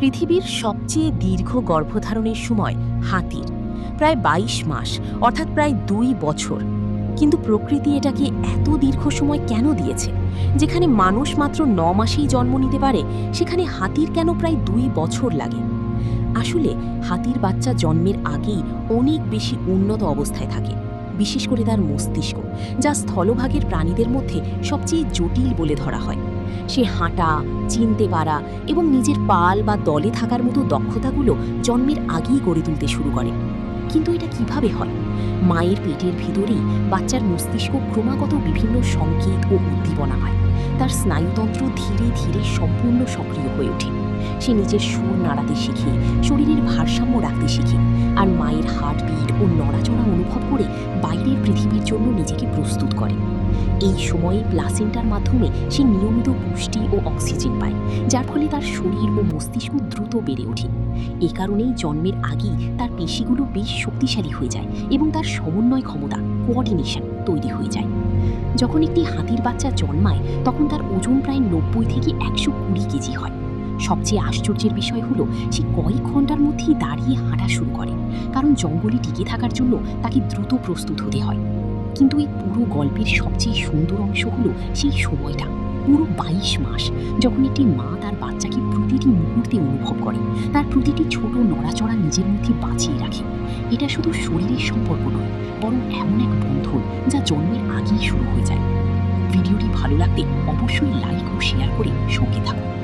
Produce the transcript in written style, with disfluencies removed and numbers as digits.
পৃথিবীর সবচেয়ে দীর্ঘ গর্ভধারণের সময় হাতির প্রায় ২২ মাস, অর্থাৎ প্রায় ২ বছর। কিন্তু প্রকৃতি এটাকে এত দীর্ঘ সময় কেন দিয়েছে? যেখানে মানুষ মাত্র ৯ মাসেই জন্ম নিতে পারে, সেখানে হাতির কেন প্রায় ২ বছর লাগে? আসলে হাতির বাচ্চা জন্মের আগেই অনেক বেশি উন্নত অবস্থায় থাকে, বিশেষ করে তার মস্তিষ্ক, যা স্থলভাগের প্রাণীদের মধ্যে সবচেয়ে জটিল বলে ধরা হয়। সে হাঁটা, চিনতে পারা এবং নিজের পাল বা দলে থাকার মতো দক্ষতাগুলো জন্মের আগেই গড়ে তুলতে শুরু করে। কিন্তু এটা কিভাবে হয়? মায়ের পেটের ভিতরেই বাচ্চার মস্তিষ্ক ক্রমাগত বিভিন্ন সংকেত ও উদ্দীপনা পায়। তার স্নায়ুতন্ত্র ধীরে ধীরে সম্পূর্ণ সক্রিয় হয়ে ওঠে। সে নিজের সুর নাড়াতে শিখে, শরীরের ভারসাম্য রাখতে শিখে, আর মায়ের হার্টবিট ও নড়াচড়া অনুভব করে বাইরের পৃথিবীর জন্য নিজেকে প্রস্তুত করে। এই সময়ে প্লাসেন্টার মাধ্যমে সে নিয়মিত পুষ্টি ও অক্সিজেন পায়, যার ফলে তার শরীর ও মস্তিষ্ক দ্রুত বেড়ে ওঠে। এ কারণেই জন্মের আগেই তার পেশিগুলো বেশ শক্তিশালী হয়ে যায় এবং তার সমন্বয় ক্ষমতা, কোঅর্ডিনেশন তৈরি হয়ে যায়। যখন একটি হাতির বাচ্চা জন্মায়, তখন তার ওজন প্রায় ৯০ থেকে ১২০ কেজি হয়। সবচেয়ে আশ্চর্যের বিষয় হলো, সে কয়েক ঘন্টার মধ্যেই দাঁড়িয়ে হাঁটা শুরু করে, কারণ জঙ্গলে টিকে থাকার জন্য তাকে দ্রুত প্রস্তুত হতে হয়। কিন্তু এই পুরো গল্পের সবচেয়ে সুন্দর অংশ হলো সেই সময়টা, পুরো ২২ মাস, যখন একটি মা তার বাচ্চাকে প্রতিটি মুহূর্তে অনুভব করে, তার প্রতিটি ছোট নড়াচড়া নিজের মধ্যে বাঁচিয়ে রাখে। এটা শুধু শরীরের সম্পর্ক নয়, বরং এমন এক বন্ধন যা জন্মের আগেই শুরু হয়ে যায়। ভিডিওটি ভালো লাগলে অবশ্যই লাইক ও শেয়ার করে সঙ্গে থাকুন।